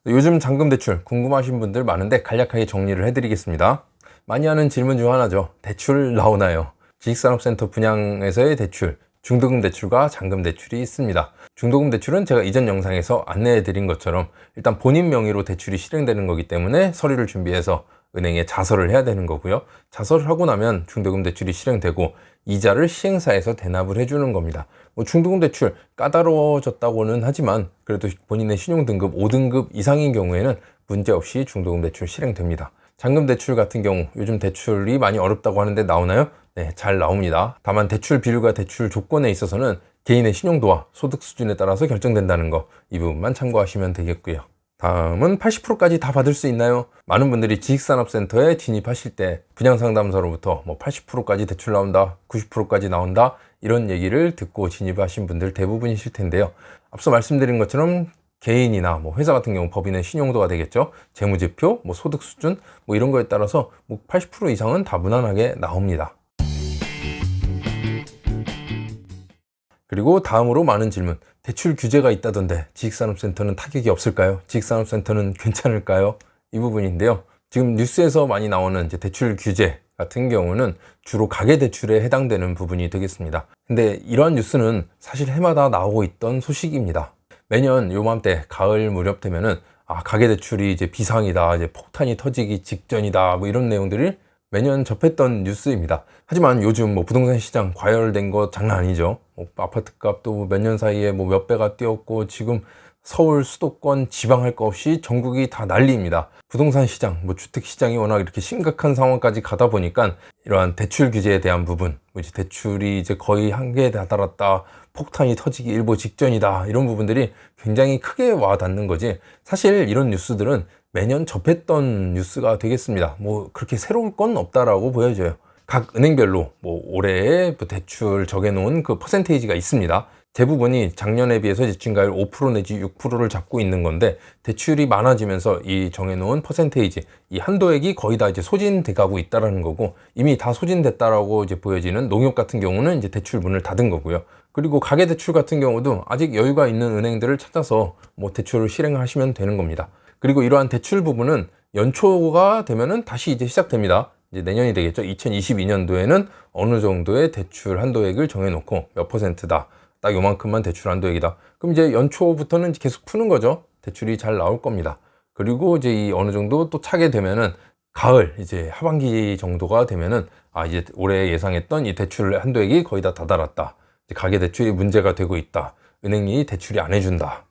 요즘 잔금 대출 궁금하신 분들 많은데 간략하게 정리를 해드리겠습니다. 많이 하는 질문 중 하나죠. 대출 나오나요? 지식산업센터 분양에서의 대출, 중도금 대출과 잔금 대출이 있습니다. 중도금 대출은 제가 이전 영상에서 안내해 드린 것처럼 일단 본인 명의로 대출이 실행되는 거기 때문에 서류를 준비해서 은행에 자설을 해야 되는 거고요. 자설을 하고 나면 중도금 대출이 실행되고 이자를 시행사에서 대납을 해주는 겁니다. 중도금 대출 까다로워졌다고는 하지만 그래도 본인의 신용등급 5등급 이상인 경우에는 문제없이 중도금 대출 실행됩니다. 잔금 대출 같은 경우 요즘 대출이 많이 어렵다고 하는데 나오나요? 네, 잘 나옵니다. 다만 대출 비율과 대출 조건에 있어서는 개인의 신용도와 소득 수준에 따라서 결정된다는 거, 이 부분만 참고하시면 되겠고요. 다음은 80%까지 다 받을 수 있나요? 많은 분들이 지식산업센터에 진입하실 때 분양상담사로부터 80%까지 대출 나온다, 90%까지 나온다 이런 얘기를 듣고 진입하신 분들 대부분이실 텐데요. 앞서 말씀드린 것처럼 개인이나 회사 같은 경우 법인의 신용도가 되겠죠. 재무제표, 소득 수준 이런 거에 따라서 80% 이상은 다 무난하게 나옵니다. 그리고 다음으로 많은 질문, 대출 규제가 있다던데 지식산업센터는 타격이 없을까요? 지식산업센터는 괜찮을까요? 이 부분인데요. 지금 뉴스에서 많이 나오는 대출 규제 같은 경우는 주로 가계대출에 해당되는 부분이 되겠습니다. 근데 이러한 뉴스는 사실 해마다 나오고 있던 소식입니다. 매년 요맘때 가을 무렵 되면은 가계대출이 이제 비상이다, 이제 폭탄이 터지기 직전이다, 이런 내용들을 매년 접했던 뉴스입니다. 하지만 요즘 부동산 시장 과열된 거 장난 아니죠. 아파트 값도 몇 년 사이에 몇 배가 뛰었고 지금 서울 수도권 지방 할 거 없이 전국이 다 난리입니다. 부동산 시장, 주택 시장이 워낙 이렇게 심각한 상황까지 가다 보니까 이러한 대출 규제에 대한 부분, 이제 대출이 이제 거의 한계에 다다랐다, 폭탄이 터지기 일보 직전이다, 이런 부분들이 굉장히 크게 와닿는 거지. 사실 이런 뉴스들은 매년 접했던 뉴스가 되겠습니다. 그렇게 새로울 건 없다라고 보여져요. 각 은행별로 올해의 대출 정해놓은 그 퍼센테이지가 있습니다. 대부분이 작년에 비해서 증가율 5% 내지 6%를 잡고 있는 건데, 대출이 많아지면서 이 정해놓은 퍼센테이지, 이 한도액이 거의 다 이제 소진돼 가고 있다라는 거고, 이미 다 소진됐다라고 이제 보여지는 농협 같은 경우는 이제 대출 문을 닫은 거고요. 그리고 가계대출 같은 경우도 아직 여유가 있는 은행들을 찾아서 대출을 실행하시면 되는 겁니다. 그리고 이러한 대출 부분은 연초가 되면은 다시 이제 시작됩니다. 이제 내년이 되겠죠. 2022년도에는 어느 정도의 대출 한도액을 정해놓고 몇 %다. 딱 요만큼만 대출 한도액이다. 그럼 이제 연초부터는 계속 푸는 거죠. 대출이 잘 나올 겁니다. 그리고 이제 이 어느 정도 또 차게 되면은 가을, 이제 하반기 정도가 되면은 이제 올해 예상했던 이 대출 한도액이 거의 다 다다랐다. 가계 대출이 문제가 되고 있다. 은행이 대출이 안 해준다.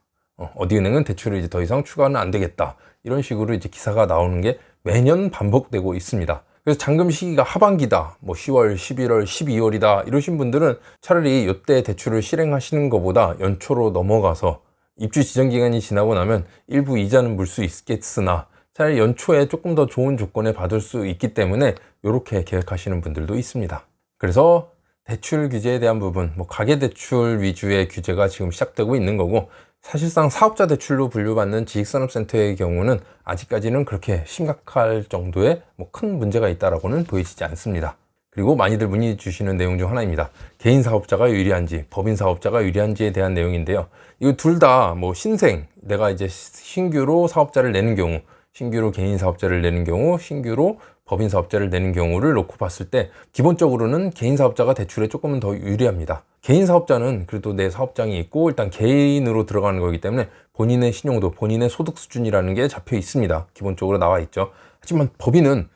어디 은행은 대출을 이제 더 이상 추가는 안 되겠다. 이런 식으로 이제 기사가 나오는 게 매년 반복되고 있습니다. 그래서 잔금 시기가 하반기다, 10월, 11월, 12월이다 이러신 분들은 차라리 이때 대출을 실행하시는 것보다 연초로 넘어가서 입주 지정 기간이 지나고 나면 일부 이자는 물 수 있겠으나 차라리 연초에 조금 더 좋은 조건에 받을 수 있기 때문에 이렇게 계획하시는 분들도 있습니다. 그래서 대출 규제에 대한 부분, 가계대출 위주의 규제가 지금 시작되고 있는 거고, 사실상 사업자 대출로 분류받는 지식산업센터의 경우는 아직까지는 그렇게 심각할 정도의 큰 문제가 있다라고는 보이지 않습니다. 그리고 많이들 문의 주시는 내용 중 하나입니다. 개인 사업자가 유리한지, 법인 사업자가 유리한지에 대한 내용인데요. 이거 둘 다 신생, 내가 이제 신규로 사업자를 내는 경우, 신규로 개인 사업자를 내는 경우, 신규로 법인 사업자를 내는 경우를 놓고 봤을 때 기본적으로는 개인 사업자가 대출에 조금은 더 유리합니다. 개인 사업자는 그래도 내 사업장이 있고 일단 개인으로 들어가는 거기 때문에 본인의 신용도, 본인의 소득 수준이라는 게 잡혀 있습니다. 기본적으로 나와 있죠. 하지만 법인은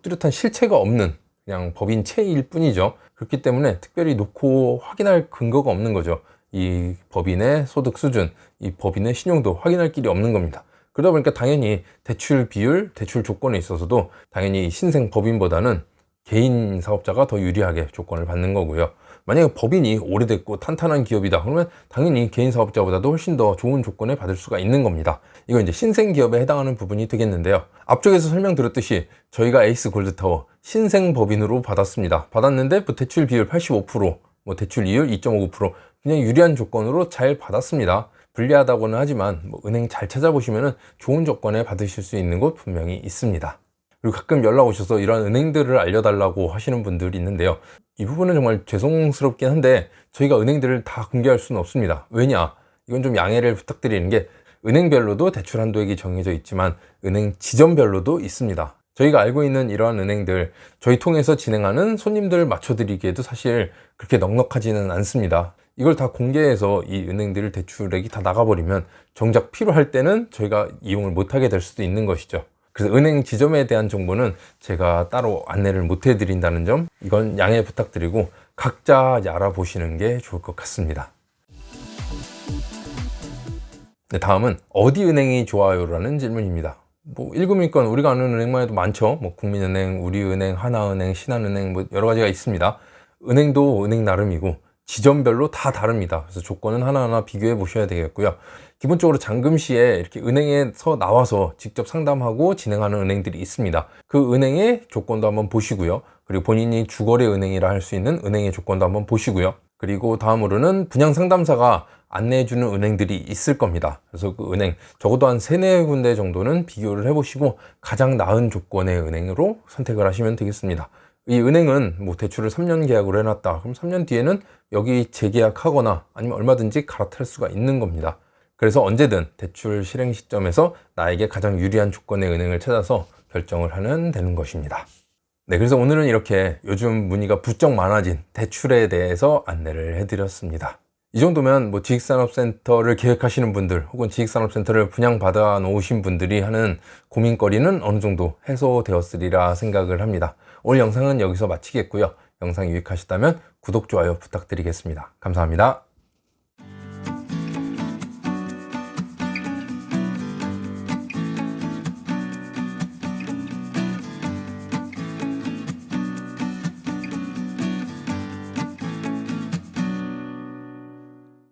뚜렷한 실체가 없는 그냥 법인체일 뿐이죠. 그렇기 때문에 특별히 놓고 확인할 근거가 없는 거죠. 이 법인의 소득 수준, 이 법인의 신용도 확인할 길이 없는 겁니다. 그러다 보니까 당연히 대출 비율, 대출 조건에 있어서도 당연히 신생 법인보다는 개인 사업자가 더 유리하게 조건을 받는 거고요. 만약에 법인이 오래됐고 탄탄한 기업이다 그러면 당연히 개인 사업자보다도 훨씬 더 좋은 조건을 받을 수가 있는 겁니다. 이건 이제 신생 기업에 해당하는 부분이 되겠는데요. 앞쪽에서 설명드렸듯이 저희가 에이스 골드타워 신생 법인으로 받았습니다. 받았는데 대출 비율 85%, 대출 이율 2.59%, 그냥 유리한 조건으로 잘 받았습니다. 불리하다고는 하지만 은행 잘 찾아보시면 좋은 조건에 받으실 수 있는 곳 분명히 있습니다. 그리고 가끔 연락 오셔서 이런 은행들을 알려달라고 하시는 분들이 있는데요. 이 부분은 정말 죄송스럽긴 한데 저희가 은행들을 다 공개할 수는 없습니다. 왜냐? 이건 좀 양해를 부탁드리는 게 은행별로도 대출 한도액이 정해져 있지만 은행 지점별로도 있습니다. 저희가 알고 있는 이러한 은행들, 저희 통해서 진행하는 손님들 맞춰드리기에도 사실 그렇게 넉넉하지는 않습니다. 이걸 다 공개해서 이 은행들 대출액이 다 나가버리면 정작 필요할 때는 저희가 이용을 못하게 될 수도 있는 것이죠. 그래서 은행 지점에 대한 정보는 제가 따로 안내를 못 해드린다는 점, 이건 양해 부탁드리고 각자 알아보시는 게 좋을 것 같습니다. 네, 다음은 어디 은행이 좋아요? 라는 질문입니다. 뭐 일금일권 우리가 아는 은행만 해도 많죠. 뭐 국민은행, 우리은행, 하나은행, 신한은행 뭐 여러 가지가 있습니다. 은행도 은행 나름이고 지점별로 다 다릅니다. 그래서 조건은 하나하나 비교해 보셔야 되겠고요. 기본적으로 잔금 시에 이렇게 은행에서 나와서 직접 상담하고 진행하는 은행들이 있습니다. 그 은행의 조건도 한번 보시고요. 그리고 본인이 주거래 은행이라 할 수 있는 은행의 조건도 한번 보시고요. 그리고 다음으로는 분양 상담사가 안내해주는 은행들이 있을 겁니다. 그래서 그 은행 적어도 한 3-4군데 정도는 비교를 해보시고 가장 나은 조건의 은행으로 선택을 하시면 되겠습니다. 이 은행은 뭐 대출을 3년 계약으로 해놨다. 그럼 3년 뒤에는 여기 재계약하거나 아니면 얼마든지 갈아탈 수가 있는 겁니다. 그래서 언제든 대출 실행 시점에서 나에게 가장 유리한 조건의 은행을 찾아서 결정을 하면 되는 것입니다. 네, 그래서 오늘은 이렇게 요즘 문의가 부쩍 많아진 대출에 대해서 안내를 해드렸습니다. 이 정도면 뭐 지식산업센터를 계획하시는 분들 혹은 지식산업센터를 분양받아 놓으신 분들이 하는 고민거리는 어느 정도 해소되었으리라 생각을 합니다. 오늘 영상은 여기서 마치겠고요. 영상이 유익하셨다면 구독, 좋아요 부탁드리겠습니다. 감사합니다.